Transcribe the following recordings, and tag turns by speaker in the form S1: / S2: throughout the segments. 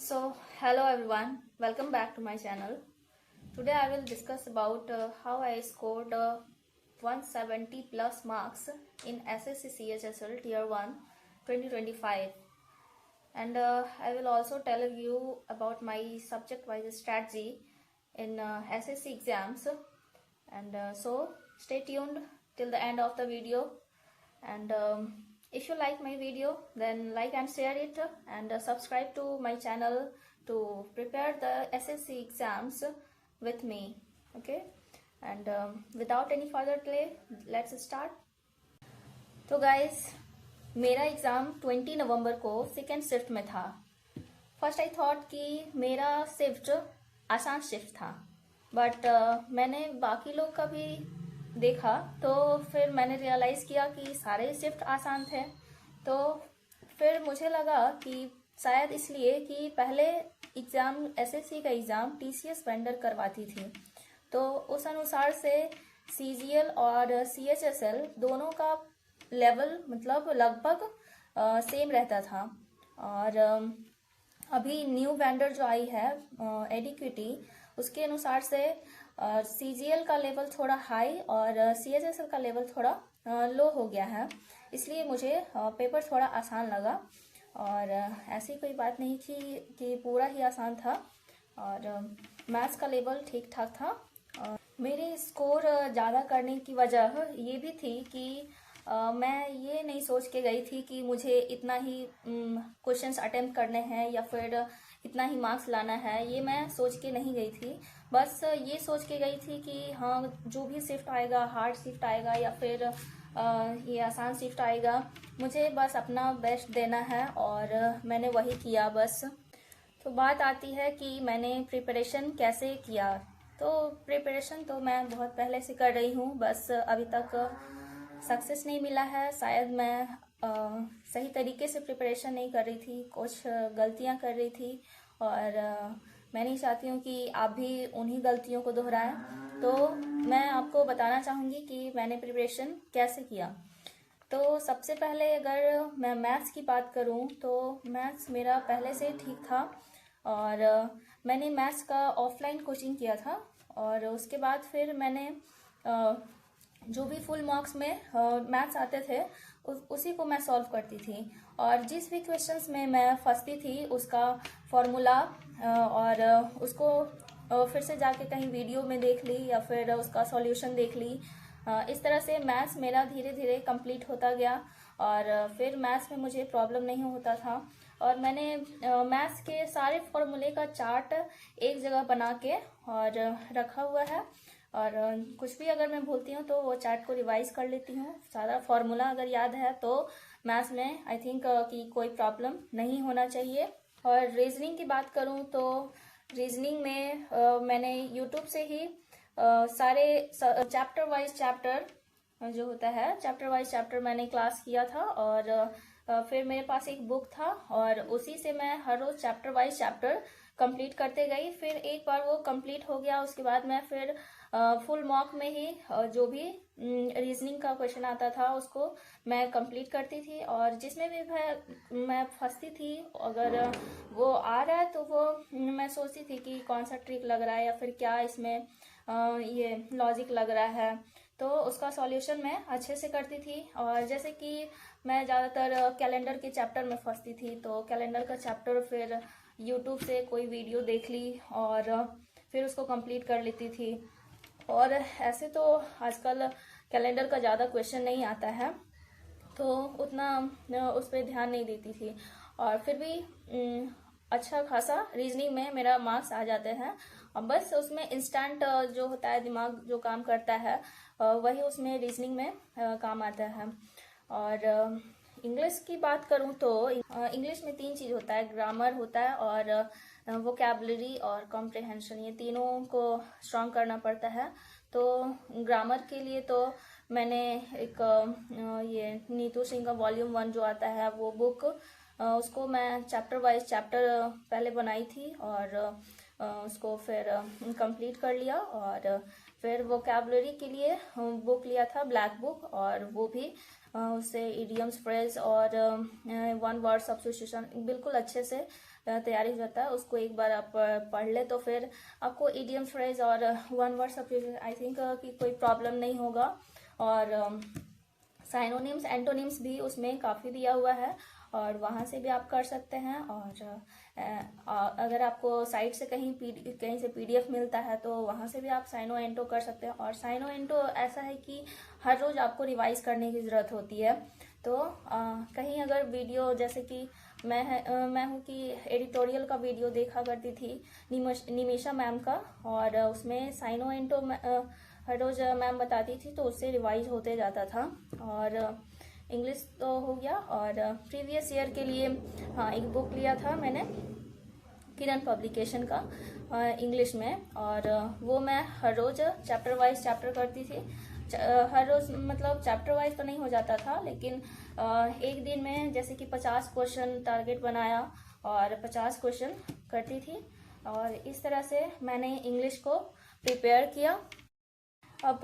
S1: So, hello everyone, welcome back to my channel. Today I will discuss about how I scored 170 plus marks in SSC CHSL Tier 1 2025, and I will also tell you about my subject wise strategy in SSC exams. And so stay tuned till the end of the video, and if you like my video, then like and share it, and subscribe to my channel to prepare the SSC exams with me. Okay, and without any further delay, let's start. तो guys, मेरा exam 20 नवंबर को second shift में था. First I thought कि मेरा shift आसान shift था, but मैंने बाकी लोग का भी देखा तो फिर मैंने रियलाइज़ किया कि सारे शिफ्ट आसान थे. तो फिर मुझे लगा कि शायद इसलिए कि पहले एग्ज़ाम एसएससी का एग्ज़ाम टीसीएस वेंडर करवाती थी, तो उस अनुसार से सीजीएल और सीएचएसएल दोनों का लेवल मतलब लगभग सेम रहता था. और अभी न्यू वेंडर जो आई है एडिक्विटी, उसके अनुसार से सीजीएल का लेवल थोड़ा हाई और सीएचएसएल का लेवल थोड़ा लो हो गया है, इसलिए मुझे पेपर थोड़ा आसान लगा. और ऐसी कोई बात नहीं थी कि पूरा ही आसान था, और मैथ्स का लेवल ठीक ठाक था. मेरे स्कोर ज़्यादा करने की वजह ये भी थी कि मैं ये नहीं सोच के गई थी कि मुझे इतना ही क्वेश्चंस अटेम्प्ट करने हैं या फिर इतना ही मार्क्स लाना है. ये मैं सोच के नहीं गई थी, बस ये सोच के गई थी कि हाँ, जो भी शिफ्ट आएगा, हार्ड शिफ्ट आएगा या फिर ये आसान शिफ्ट आएगा, मुझे बस अपना बेस्ट देना है, और मैंने वही किया बस. तो बात आती है कि मैंने प्रिपरेशन कैसे किया. तो प्रिपरेशन तो मैं बहुत पहले से कर रही हूँ, बस अभी तक सक्सेस नहीं मिला है. शायद मैं सही तरीके से प्रिपरेशन नहीं कर रही थी, कुछ गलतियाँ कर रही थी, और मैं नहीं चाहती हूँ कि आप भी उन्हीं गलतियों को दोहराएं. तो मैं आपको बताना चाहूँगी कि मैंने प्रिपरेशन कैसे किया. तो सबसे पहले अगर मैं मैथ्स की बात करूँ तो मैथ्स मेरा पहले से ठीक था, और मैंने मैथ्स का ऑफलाइन कोचिंग किया था, और उसके बाद फिर मैंने जो भी फुल मार्क्स में मैथ्स आते थे उसी को मैं सॉल्व करती थी, और जिस भी क्वेश्चंस में मैं फंसती थी उसका फॉर्मूला और उसको फिर से जाके कहीं वीडियो में देख ली या फिर उसका सॉल्यूशन देख ली. इस तरह से मैथ्स मेरा धीरे धीरे कंप्लीट होता गया, और फिर मैथ्स में मुझे प्रॉब्लम नहीं होता था. और मैंने मैथ्स के सारे फॉर्मूले का चार्ट एक जगह बना के और रखा हुआ है, और कुछ भी अगर मैं भूलती हूँ तो वो चार्ट को रिवाइज कर लेती हूँ. सारा फॉर्मूला अगर याद है तो मैथ्स में आई थिंक कि कोई प्रॉब्लम नहीं होना चाहिए. और रीजनिंग की बात करूँ तो रीजनिंग में मैंने यूट्यूब से ही सारे चैप्टर वाइज चैप्टर जो होता है, चैप्टर वाइज चैप्टर मैंने क्लास किया था, और फिर मेरे पास एक बुक था और उसी से मैं हर रोज चैप्टर वाइज चैप्टर कंप्लीट करते गई. फिर एक बार वो कंप्लीट हो गया, उसके बाद मैं फिर फुल मॉक में ही जो भी रीजनिंग का क्वेश्चन आता था उसको मैं कंप्लीट करती थी, और जिसमें भी मैं फंसती थी अगर वो आ रहा है तो वो मैं सोचती थी कि कौन सा ट्रिक लग रहा है या फिर क्या इसमें ये लॉजिक लग रहा है, तो उसका सॉल्यूशन मैं अच्छे से करती थी. और जैसे कि मैं ज़्यादातर कैलेंडर के चैप्टर में फंसती थी, तो कैलेंडर का चैप्टर फिर यूट्यूब से कोई वीडियो देख ली और फिर उसको कंप्लीट कर लेती थी. और ऐसे तो आजकल कैलेंडर का ज़्यादा क्वेश्चन नहीं आता है, तो उतना उस पर ध्यान नहीं देती थी, और फिर भी अच्छा खासा रीजनिंग में मेरा मार्क्स आ जाते हैं. और बस उसमें इंस्टेंट जो होता है, दिमाग जो काम करता है वही उसमें रीजनिंग में काम आता है. और इंग्लिश की बात करूँ तो इंग्लिश में 3 चीज़ होता है, ग्रामर होता है और वोकैबुलरी और कॉम्प्रिहेंशन, ये तीनों को स्ट्रॉन्ग करना पड़ता है. तो ग्रामर के लिए तो मैंने एक ये नीतू सिंह का वॉल्यूम 1 जो आता है वो बुक, उसको मैं चैप्टर वाइज चैप्टर पहले बनाई थी और उसको फिर कंप्लीट कर लिया. और फिर वोकैबुलरी के लिए बुक लिया था ब्लैक बुक, और वो भी उससे इडियम्स फ्रेज और वन वर्ड सब्स्टिट्यूशन बिल्कुल अच्छे से तैयारी हो जाता है। उसको एक बार आप पढ़ ले तो फिर आपको इडियम फ्रेज और one word substitution I think कि कोई प्रॉब्लम नहीं होगा। और साइनोनिम्स एंटोनिम्स भी उसमें काफ़ी दिया हुआ है और वहाँ से भी आप कर सकते हैं। और अगर आपको साइट से कहीं से पीडीएफ मिलता है तो वहाँ से भी आप साइनो एंटो कर सकते हैं। और साइनो एंटो ऐसा है कि हर रोज़ आपको रिवाइज करने की ज़रूरत होती है। तो कहीं अगर वीडियो जैसे कि मैं हूँ कि एडिटोरियल का वीडियो देखा करती थी निमिषा मैम का, और उसमें साइनो एंटो हर रोज़ मैम बताती थी तो उससे रिवाइज होते जाता था। और इंग्लिश तो हो गया। और प्रीवियस ईयर के लिए हाँ एक बुक लिया था मैंने किरण पब्लिकेशन का इंग्लिश में, और वो मैं हर रोज़ चैप्टर वाइज चैप्टर करती थी। हर रोज़ मतलब चैप्टर वाइज तो नहीं हो जाता था, लेकिन एक दिन में जैसे कि 50 क्वेश्चन टारगेट बनाया और 50 क्वेश्चन करती थी। और इस तरह से मैंने इंग्लिश को प्रिपेयर किया। अब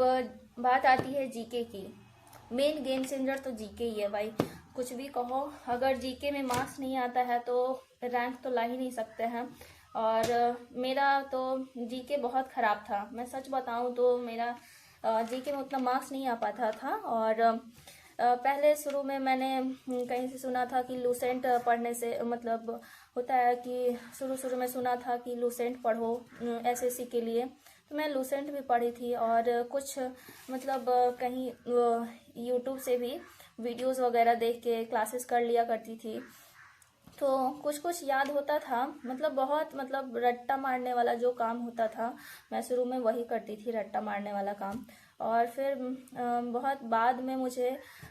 S1: बात आती है जीके की। मेन गेम चेंजर तो जीके ही है भाई, कुछ भी कहो, अगर जीके में मार्क्स नहीं आता है तो रैंक तो ला ही नहीं सकते हैं। और मेरा तो जीके बहुत ख़राब था, मैं सच बताऊं तो मेरा जीके में उतना मार्क्स नहीं आ पाता था। और पहले शुरू में मैंने कहीं से सुना था कि लूसेंट पढ़ने से मतलब होता है कि शुरू में सुना था कि लूसेंट पढ़ो एसएससी के लिए, तो मैं लूसेंट भी पढ़ी थी। और कुछ मतलब कहीं यूट्यूब से भी वीडियोस वगैरह देख के क्लासेस कर लिया करती थी, तो कुछ याद होता था। मतलब बहुत मतलब रट्टा मारने वाला जो काम होता था मैं शुरू में वही करती थी, रट्टा मारने वाला काम। और फिर बहुत बाद में मुझे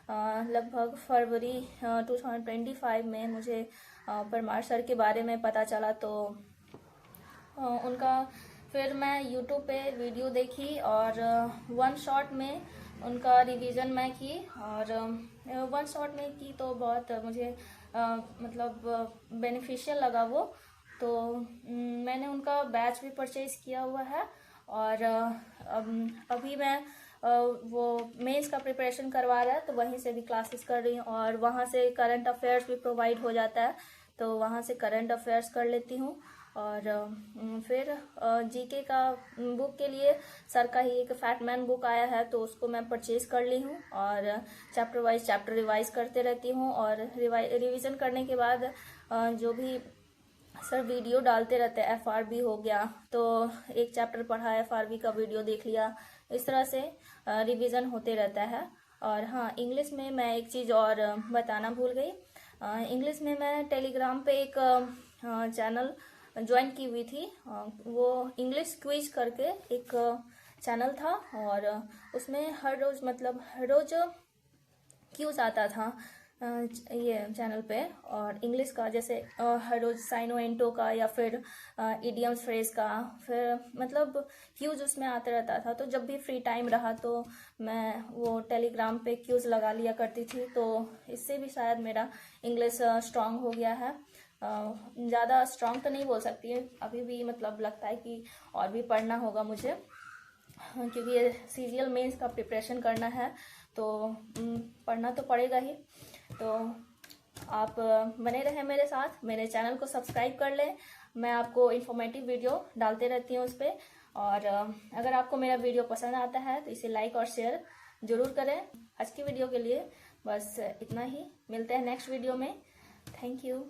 S1: लगभग फरवरी 2025 में मुझे परमार सर के बारे में पता चला। तो उनका फिर मैं यूट्यूब पे वीडियो देखी और वन शॉट में उनका रिवीजन मैं की। और वन शॉट में की तो बहुत मुझे मतलब बेनिफिशियल लगा वो। तो मैंने उनका बैच भी परचेज किया हुआ है। और अभी मैं वो मेंस का प्रिपरेशन करवा रहा है तो वहीं से भी क्लासेस कर रही हूँ। और वहाँ से करंट अफेयर्स भी प्रोवाइड हो जाता है तो वहाँ से करंट अफेयर्स कर लेती हूँ। और फिर जीके का बुक के लिए सर का ही एक फैटमैन बुक आया है तो उसको मैं परचेज कर ली हूँ। और चैप्टर वाइज चैप्टर रिवाइज करते रहती हूँ। और रिवीजन करने के बाद जो भी सर वीडियो डालते रहते हैं, एफआरबी हो गया तो एक चैप्टर पढ़ा एफआरबी का वीडियो देख लिया, इस तरह से रिवीजन होते रहता है। और हाँ, इंग्लिश में मैं एक चीज़ और बताना भूल गई। इंग्लिश में मैं टेलीग्राम पे एक चैनल ज्वाइन की हुई थी। वो इंग्लिश क्विज करके एक चैनल था और उसमें हर रोज क्यूज आता था ये चैनल पे। और इंग्लिश का जैसे हर रोज साइनो एंटो का या फिर इडियम्स फ्रेज का फिर मतलब क्यूज उसमें आता रहता था। तो जब भी फ्री टाइम रहा तो मैं वो टेलीग्राम पे क्यूज लगा लिया करती थी। तो इससे भी शायद मेरा इंग्लिश स्ट्रांग हो गया है। ज़्यादा स्ट्रांग तो नहीं बोल सकती है, अभी भी मतलब लगता है कि और भी पढ़ना होगा मुझे, क्योंकि ये सीजीएल मेंस का प्रिपरेशन करना है तो पढ़ना तो पड़ेगा ही। तो आप बने रहें मेरे साथ, मेरे चैनल को सब्सक्राइब कर लें, मैं आपको इन्फॉर्मेटिव वीडियो डालते रहती हूँ उस पर। और अगर आपको मेरा वीडियो पसंद आता है तो इसे लाइक और शेयर ज़रूर करें। आज की वीडियो के लिए बस इतना ही, मिलते हैं नेक्स्ट वीडियो में। Thank you.